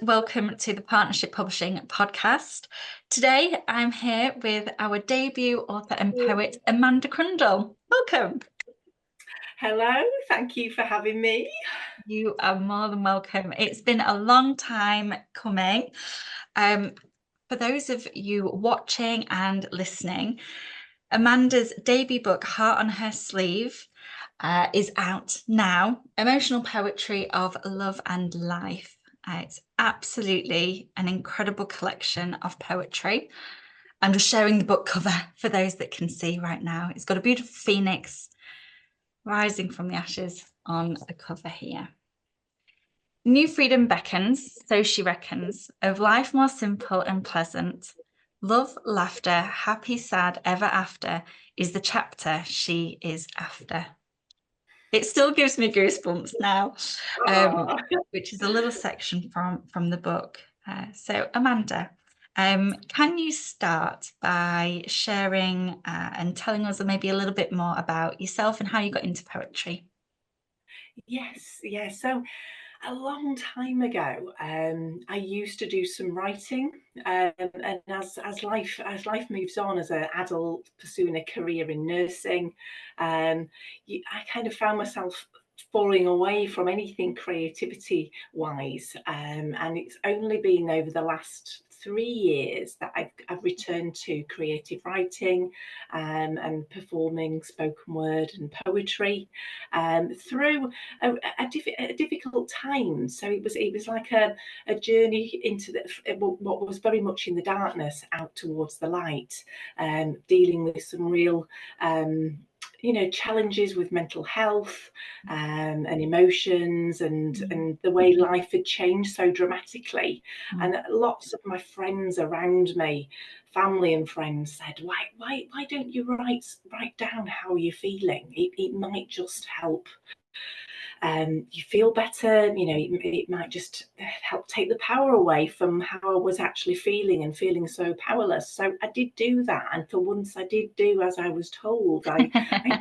welcome to the Partnership Publishing podcast. Today I'm here with our debut author and poet, Amanda Crundall. Welcome. Hello, thank you for having me. You are more than welcome. It's been a long time coming. For those of you watching and listening, Amanda's debut book, Heart on Her Sleeve, is out now. Emotional poetry of love and life. It's absolutely an incredible collection of poetry. I'm just showing the book cover for those that can see right now. It's got a beautiful phoenix rising from the ashes on the cover here. New freedom beckons, so she reckons, of life more simple and pleasant. Love, laughter, happy, sad, ever after is the chapter she is after. It still gives me goosebumps now, which is a little section from the book. So Amanda, can you start by sharing and telling us maybe a little bit more about yourself and how you got into poetry? Yes. So a long time ago, I used to do some writing, and as life moves on, as an adult pursuing a career in nursing, I kind of found myself falling away from anything creativity wise, and it's only been over the last 3 years that I've returned to creative writing, and performing spoken word and poetry, through a difficult time. So it was like a journey into what was very much in the darkness out towards the light, dealing with some real challenges with mental health, and emotions, and the way life had changed so dramatically. And lots of my friends around me, family and friends, said, why don't you write down how you're feeling? It might just help you feel better. It might just help take the power away from how I was actually feeling so powerless. So I did do that, and for once I did do as I was told. I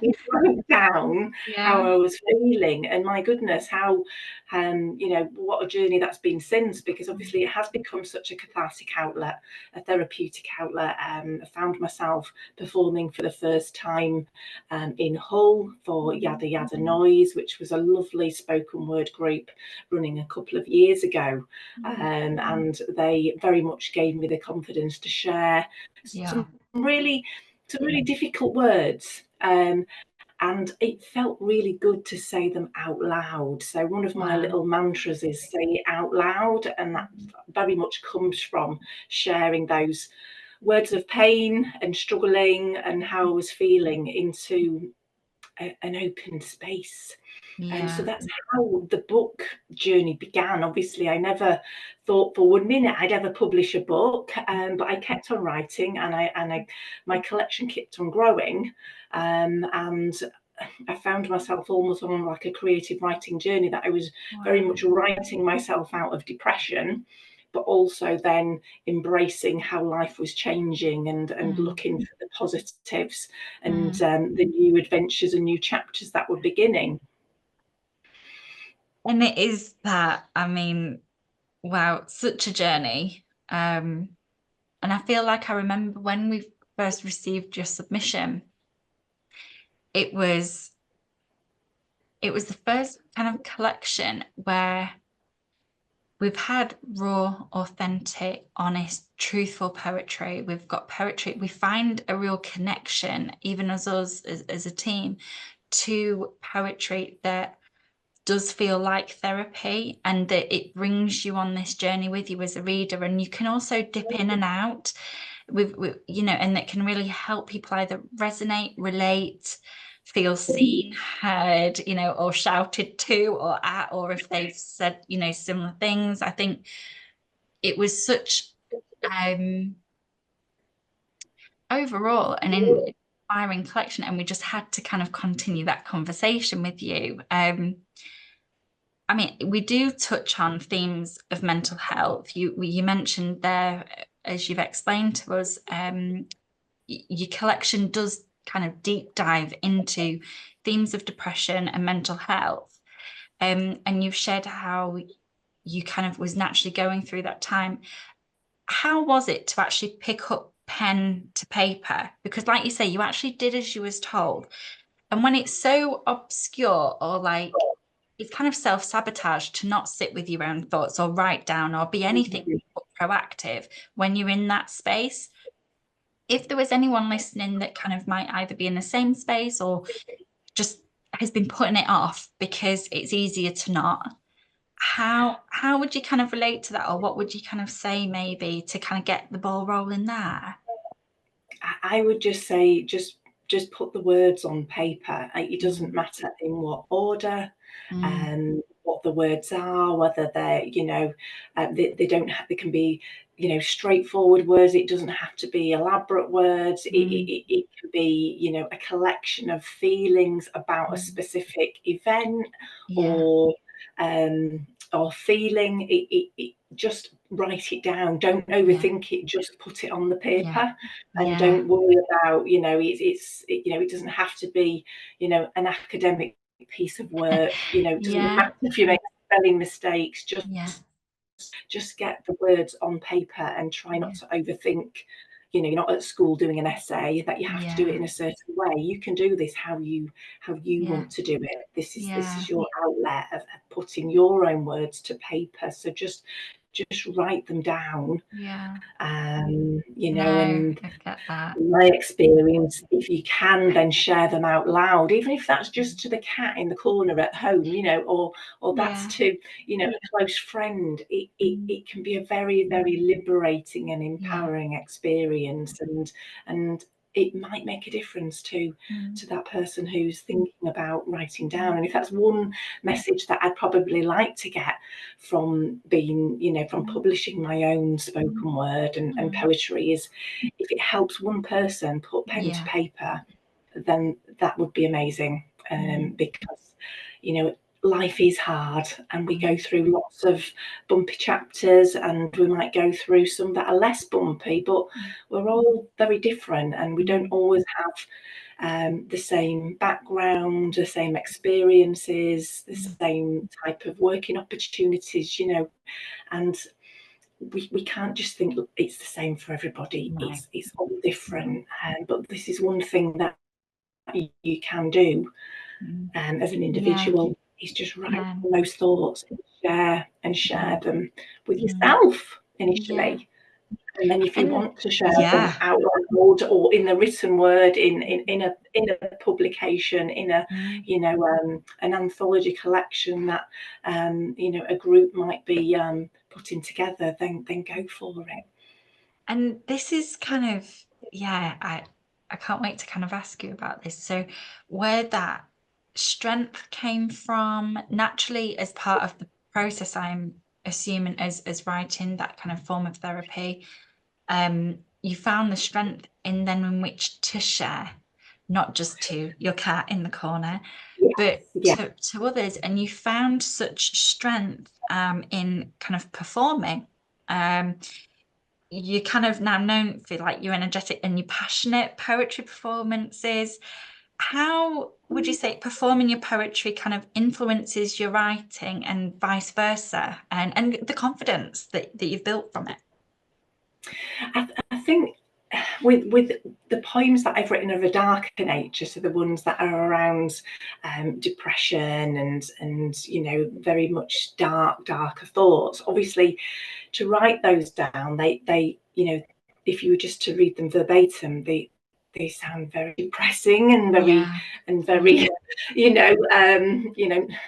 did write down how I was feeling, and my goodness, how what a journey that's been since, because obviously it has become such a cathartic outlet, a therapeutic outlet. I found myself performing for the first time in Hull for Yada Yada Noise, which was a lovely spoken word group running a couple of years ago, and they very much gave me the confidence to share some really difficult words, and it felt really good to say them out loud. So one of my little mantras is say it out loud, and that very much comes from sharing those words of pain and struggling and how I was feeling into an open space. And so that's how the book journey began. Obviously, I never thought for 1 minute I'd ever publish a book, but I kept on writing, and my collection kept on growing, and I found myself almost on like a creative writing journey, that I was very much writing myself out of depression, but also then embracing how life was changing, and looking for the positives, and the new adventures and new chapters that were beginning. And it is that, I mean, wow, such a journey. And I feel like I remember when we first received your submission, it was the first kind of collection where we've had raw, authentic, honest, truthful poetry. We've got poetry. We find a real connection, even as us as a team, to poetry that does feel like therapy, and that it brings you on this journey with you as a reader. And you can also dip in and out with and that can really help people either resonate, relate, feel seen, heard, or shouted to or at, or if they've said, similar things. I think it was such overall an inspiring collection, and we just had to kind of continue that conversation with you. I mean, we do touch on themes of mental health. You mentioned there, as you've explained to us, your collection does kind of deep dive into themes of depression and mental health. And you've shared how you kind of was naturally going through that time. How was it to actually pick up pen to paper? Because like you say, you actually did as you was told. And when it's so obscure or like it's kind of self-sabotage to not sit with your own thoughts or write down or be anything but proactive when you're in that space. If there was anyone listening that kind of might either be in the same space or just has been putting it off because it's easier to not, how would you kind of relate to that, or what would you kind of say maybe to kind of get the ball rolling there? I would just say, just put the words on paper. It doesn't matter in what order, what the words are, whether they're, they don't have, they can be, straightforward words. It doesn't have to be elaborate words. It can be, a collection of feelings about a specific event, Yeah, or feeling. Just write it down. Don't yeah, overthink it. Just put it on the yeah, paper, and yeah, don't worry about, it doesn't have to be, an academic piece of work. It doesn't yeah, matter if you make spelling mistakes. yeah, Just get the words on paper and try not yeah, to overthink. You're not at school doing an essay that you have to do it yeah, in a certain way. You can do this how you yeah, want to do it. This is yeah, your outlet of putting your own words to paper. So just write them down. yeah. No, And I get that. my experience, if you can then share them out loud, even if that's just to the cat in the corner at home, or that's Yeah, to, a close friend. it, it, mm, it can be a very, very liberating and yeah, empowering experience, and it might make a difference to that person who's thinking about writing down. And if that's one message that I'd probably like to get from being, from publishing my own spoken word and poetry, is if it helps one person put pen to yeah, paper, then that would be amazing. Because, life is hard, and we go through lots of bumpy chapters, and we might go through some that are less bumpy, but we're all very different, and we don't always have the same background, the same experiences, the same type of working opportunities, and we can't just think, look, it's the same for everybody. no, It's all different. But this is one thing that you can do, as an yeah, individual, is just write yeah, those thoughts and share them with mm, yourself yeah, initially. And then if you and want to share them yeah, out loud or in the written word, in a publication, in a, an anthology collection that, a group might be putting together, then go for it. and this is kind of, yeah, I can't wait to kind of ask you about this. So where that strength came from naturally as part of the process, I'm assuming as writing that kind of form of therapy, you found the strength in which to share, not just to your cat in the corner, but Yeah, to others. And you found such strength in kind of performing. Um, you're kind of now known for like your energetic and your passionate poetry performances. How would you say performing your poetry kind of influences your writing and vice versa, and the confidence that you've built from it? I think with the poems that I've written of a darker nature, so the ones that are around depression and very much darker thoughts. Obviously, to write those down, they if you were just to read them verbatim, they sound very depressing and very Yeah, and yeah, very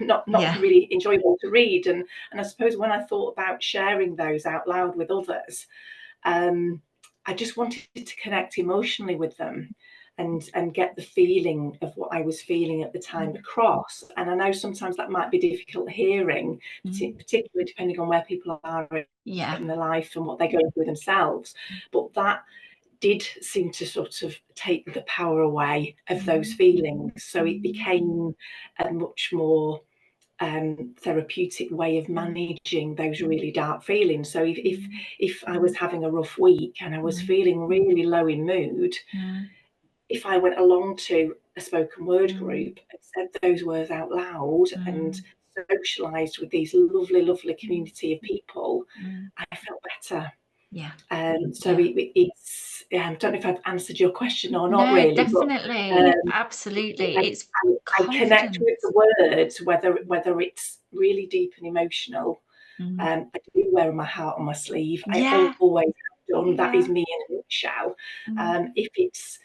not yeah. really enjoyable to read. And I suppose when I thought about sharing those out loud with others, um, I just wanted to connect emotionally with them and get the feeling of what I was feeling at the time across. And I know sometimes that might be difficult hearing, particularly depending on where people are Yeah. in their life and what they're going through themselves. But that did seem to sort of take the power away of those feelings. So it became a much more therapeutic way of managing those really dark feelings. So if I was having a rough week and I was feeling really low in mood, if I went along to a spoken word group and said those words out loud and socialized with these lovely community of people, I felt better. Yeah. So it's, I don't know if I've answered your question or not No, really, but definitely. Absolutely. It's I connect with confidence. the words, whether it's really deep and emotional. I do wear my heart on my sleeve. I Yeah. always have done. That is Yeah. me in a nutshell. Mm. If it's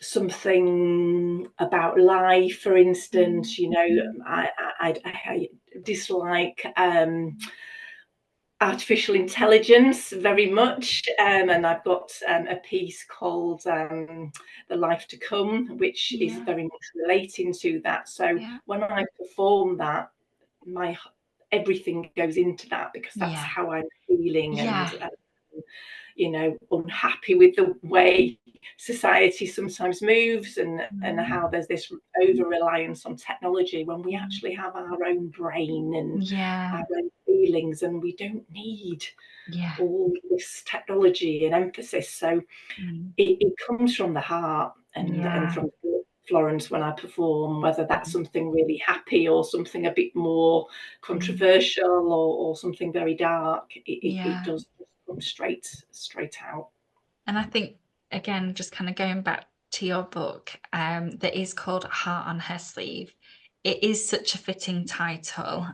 something about life, for instance, you know, I dislike artificial intelligence very much, and I've got a piece called The Life to Come, which is Yeah. very much relating to that. So Yeah. when I perform that, my everything goes into that, because that's Yeah. how I'm feeling, and Yeah. you know, unhappy with the way society sometimes moves, and how there's this over reliance on technology when we actually have our own brain and Yeah. our own feelings, and we don't need Yeah. all this technology and emphasis. So Mm. it comes from the heart, and Yeah. from Florence when I perform, whether that's something really happy or something a bit more controversial, or something very dark, it Yeah. does come straight out. And I think, again, just kind of going back to your book, that is called Heart on Her Sleeve. It is such a fitting title.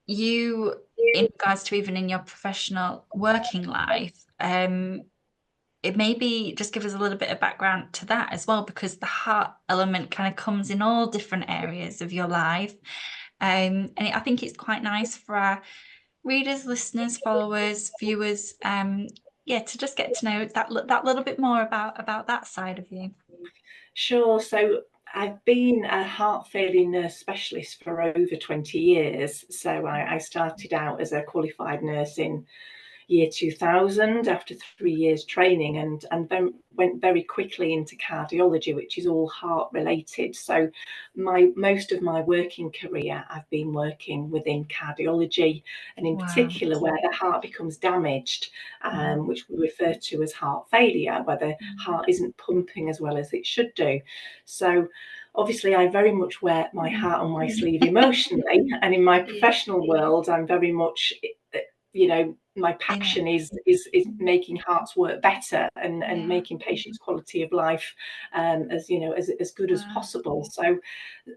You, in regards to even in your professional working life, it maybe just give us a little bit of background to that as well, because the heart element kind of comes in all different areas of your life. I think it's quite nice for our readers, listeners, followers, viewers, yeah, to just get to know that little bit more about that side of you. Sure. So I've been a heart failure nurse specialist for over 20 years. So I started out as a qualified nurse in year 2000 after 3 years training, and then went very quickly into cardiology, which is all heart related. So most of my working career I've been working within cardiology, and in Wow. particular where the heart becomes damaged, Mm. which we refer to as heart failure, where the heart isn't pumping as well as it should do. So obviously I very much wear my heart on my sleeve emotionally, and in my professional world I'm very much, you know, my In it. passion is making hearts work better, and Yeah. making patients' quality of life, as you know, as good as Wow. possible. So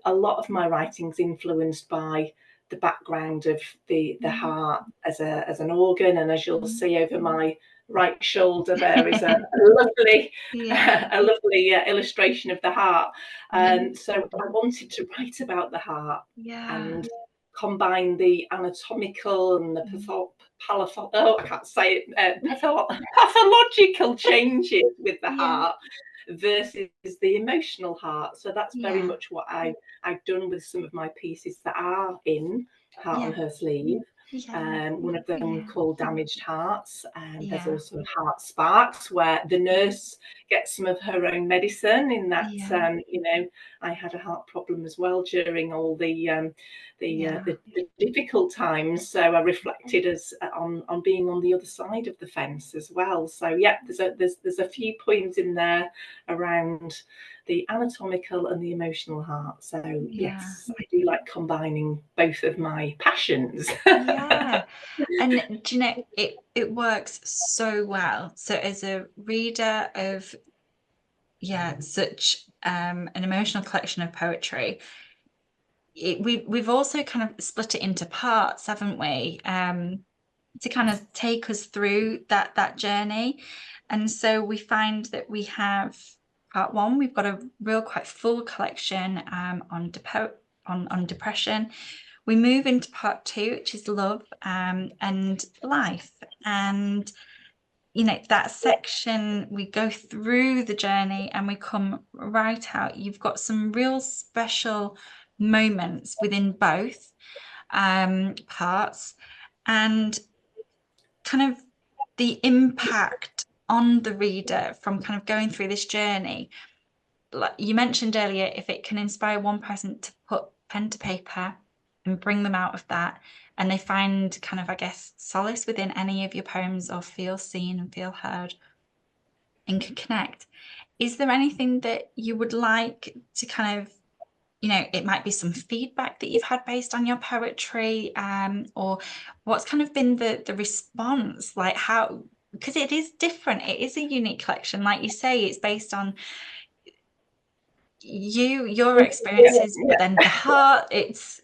a lot of my writing's influenced by the background of the heart as an organ, and as you'll see over my right shoulder there is a lovely Yeah. illustration of the heart. Yeah. So I wanted to write about the heart Yeah. and combine the anatomical and the I can't say it, pathological changes with the Yeah. heart versus the emotional heart. So that's very Yeah. much what I've done with some of my pieces that are in Heart on Yeah. Her Sleeve. Yeah. One of them Yeah. called Damaged Hearts, and there's Yeah. also Heart Sparks, where the nurse gets some of her own medicine. In that, Yeah. you know, I had a heart problem as well during all Yeah. the difficult times. So I reflected as on being on the other side of the fence as well. So yeah, there's a few points in there around the anatomical and the emotional heart. So Yeah. yes, I do like combining both of my passions. Yeah. And do you know, it works so well. So as a reader of, yeah, such an emotional collection of poetry, we've also kind of split it into parts, haven't we? To kind of take us through that journey. And so we find that we have part one, we've got a real quite full collection on depression. We move into part two, which is love, and life. And you know, that section, we go through the journey and we come right out. You've got some real special moments within both parts, and kind of the impact on the reader from kind of going through this journey. Like you mentioned earlier, if it can inspire one person to put pen to paper and bring them out of that, and they find kind of, I guess, solace within any of your poems, or feel seen and feel heard and can connect. Is there anything that you would like to kind of you know, it might be some feedback that you've had based on your poetry, or what's kind of been the response, like how, because it is different, it is a unique collection, like you say, it's based on your experiences, but then the heart, it's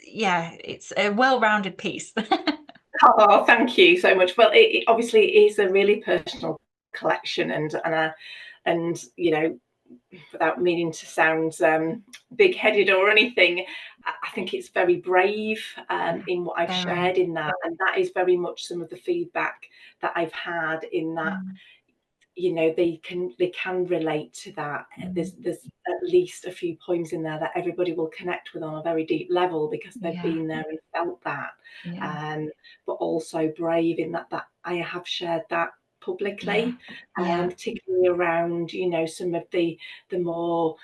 a well-rounded piece. Oh, thank you so much. Well, it obviously is a really personal collection, and you know, without meaning to sound big-headed or anything, I think it's very brave in what I've shared in that, and that is very much some of the feedback that I've had in that. You know, they can relate to that. There's at least a few poems in there that everybody will connect with on a very deep level because they've been there and felt that. But also brave in that I have shared that publicly, particularly around, you know, some of the more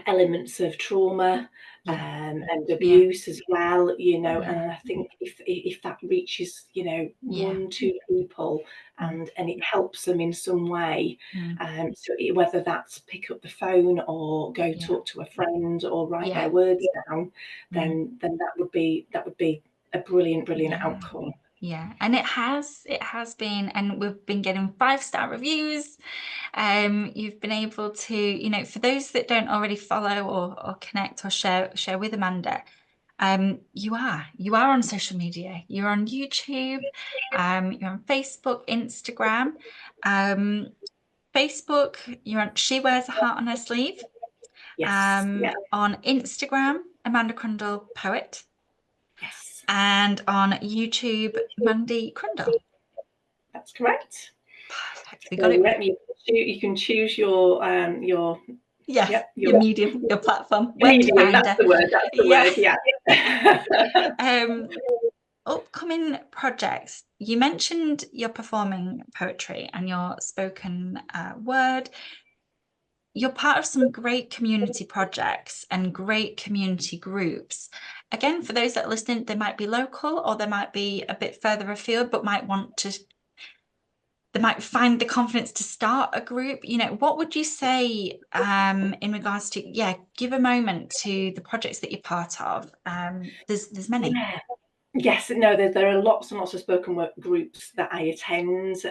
elements of trauma and abuse as well, you know. And I think if that reaches, you know, 1-2 people and it helps them in some way, so whether that's pick up the phone or go talk to a friend or write their words down, then that would be a brilliant outcome. Yeah, and it has been, and we've been getting 5-star reviews. You've been able to, you know, for those that don't already follow or connect or share with Amanda, you are on social media. You're on YouTube, you're on Facebook, Instagram. Facebook, you're on She Wears a Heart on Her Sleeve. On Instagram, Amanda Crundall Poet. Yes. And on YouTube, Mandy Crundall. That's correct. Perfect. We got it. You can choose your your medium, your platform. Medium, that's the word. That's the word. Yeah. Upcoming projects. You mentioned your performing poetry and your spoken word. You're part of some great community projects and great community groups. Again, for those that are listening, they might be local or they might be a bit further afield, but they might find the confidence to start a group. You know, what would you say in regards to, give a moment to the projects that you're part of? There's many. Yes, no, there are lots and lots of spoken word groups that I attend.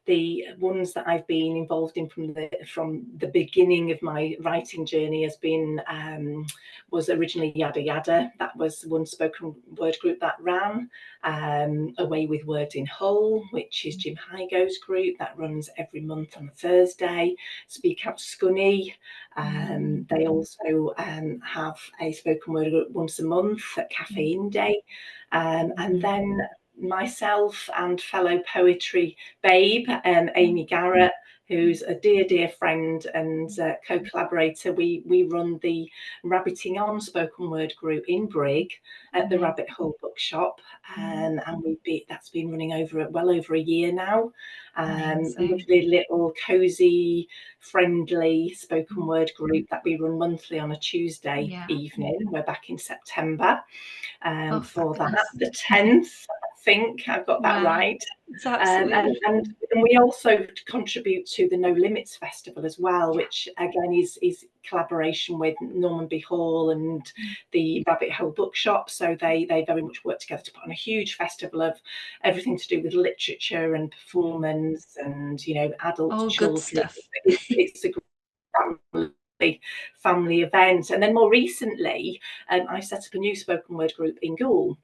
The ones that I've been involved in from the beginning of my writing journey was originally Yada Yada. That was one spoken word group that ran. Away with Words in Hull, which is Jim Hygo's group, that runs every month on a Thursday. Speak Out Scunny. They also have a spoken word group once a month at Cafe Inde. And then myself and fellow poetry babe, Amy Garrett, who's a dear friend and co-collaborator, we run the Rabbiting On spoken word group in Brig at the Rabbit Hole Bookshop, and that's been running well over a year now. A lovely little cozy, friendly spoken word group that we run monthly on a Tuesday evening. We're back in September for that, the 10th. I think I've got that right. And we also contribute to the No Limits Festival as well, which again is collaboration with Normanby Hall and the Rabbit Hole Bookshop. So they very much work together to put on a huge festival of everything to do with literature and performance and, you know, adult children. Good stuff. It's a family event. And then more recently, I set up a new spoken word group in Goole,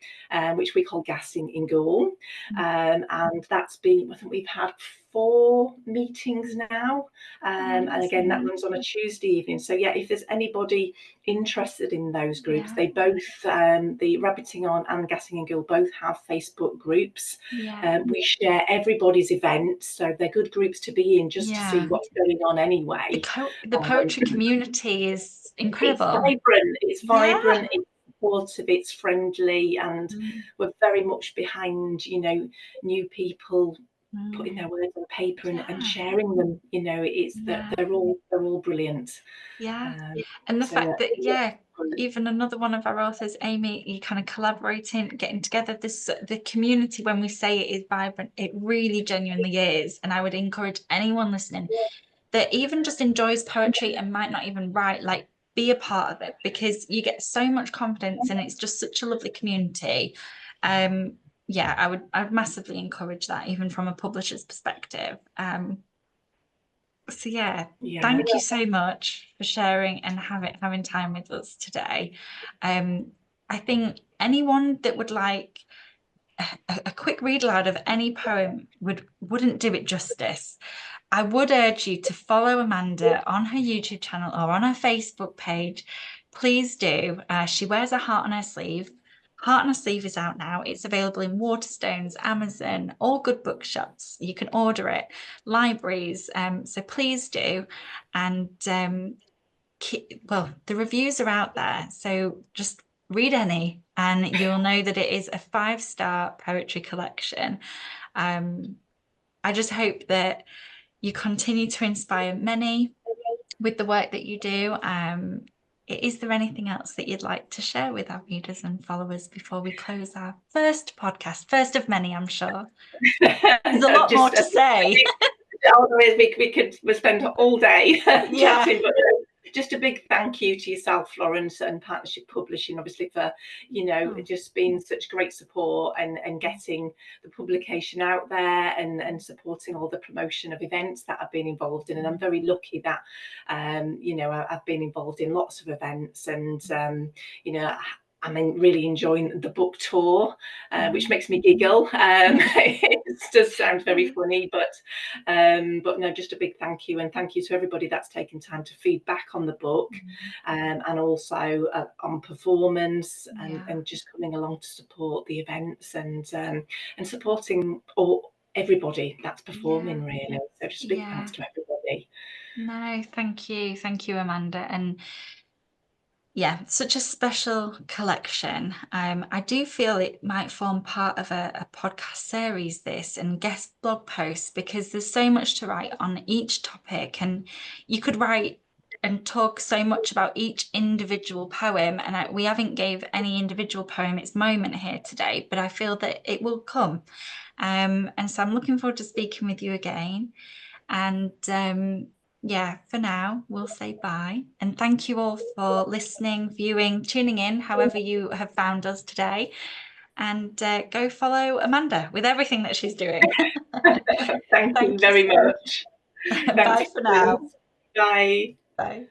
which we call Gassing in Goole. And that's been, I think we've had 4 meetings now. And again, that runs on a Tuesday evening. So yeah, if there's anybody interested in those groups, they both, the Rabbiting On and Gassing in Goole both have Facebook groups. We share everybody's events, so they're good groups to be in just to see what's going on anyway. The poetry community is incredible. It's vibrant, it's supportive, it's friendly, and we're very much behind, you know, new people putting their words on paper and sharing them. You know, it's that they're all brilliant. And the fact that even another one of our authors, Amy, you kind of collaborating, getting together. The community, when we say it is vibrant, it really genuinely is. And I would encourage anyone listening, that even just enjoys poetry and might not even write, like, be a part of it, because you get so much confidence and it's just such a lovely community. Yeah, I would massively encourage that, even from a publisher's perspective. So yeah, Yeah. thank you so much for sharing and having time with us today. I think anyone that would like a quick read aloud of any poem wouldn't do it justice. I would urge you to follow Amanda on her YouTube channel or on her Facebook page. Please do. She wears a heart on her sleeve. Heart on her sleeve is out now. It's available in Waterstones, Amazon, all good bookshops. You can order it, libraries. So please do. And well, the reviews are out there. So just read any and you'll know that it is a 5-star poetry collection. I just hope that you continue to inspire many with the work that you do. Is there anything else that you'd like to share with our readers and followers before we close our first podcast? First of many, I'm sure. There's a lot more to say. We spend all day Yeah. chatting, but just a big thank you to yourself, Florence, and Partnership Publishing, obviously, for just being such great support and getting the publication out there and supporting all the promotion of events that I've been involved in. And I'm very lucky that I've been involved in lots of events, and I'm really enjoying the book tour, which makes me giggle. It does sound very funny, but no, just a big thank you, and thank you to everybody that's taken time to feed back on the book, and also on performance, and just coming along to support the events and supporting everybody that's performing, really. So just a big thanks to everybody. No, thank you, Amanda. And yeah, such a special collection. I do feel it might form part of a podcast series, this, and guest blog posts, because there's so much to write on each topic, and you could write and talk so much about each individual poem. And we haven't gave any individual poem its moment here today, but I feel that it will come. And so I'm looking forward to speaking with you again. And yeah, for now, we'll say bye. And thank you all for listening, viewing, tuning in, however you have found us today. And go follow Amanda with everything that she's doing. Thank you very much. Bye for now. Bye. Bye.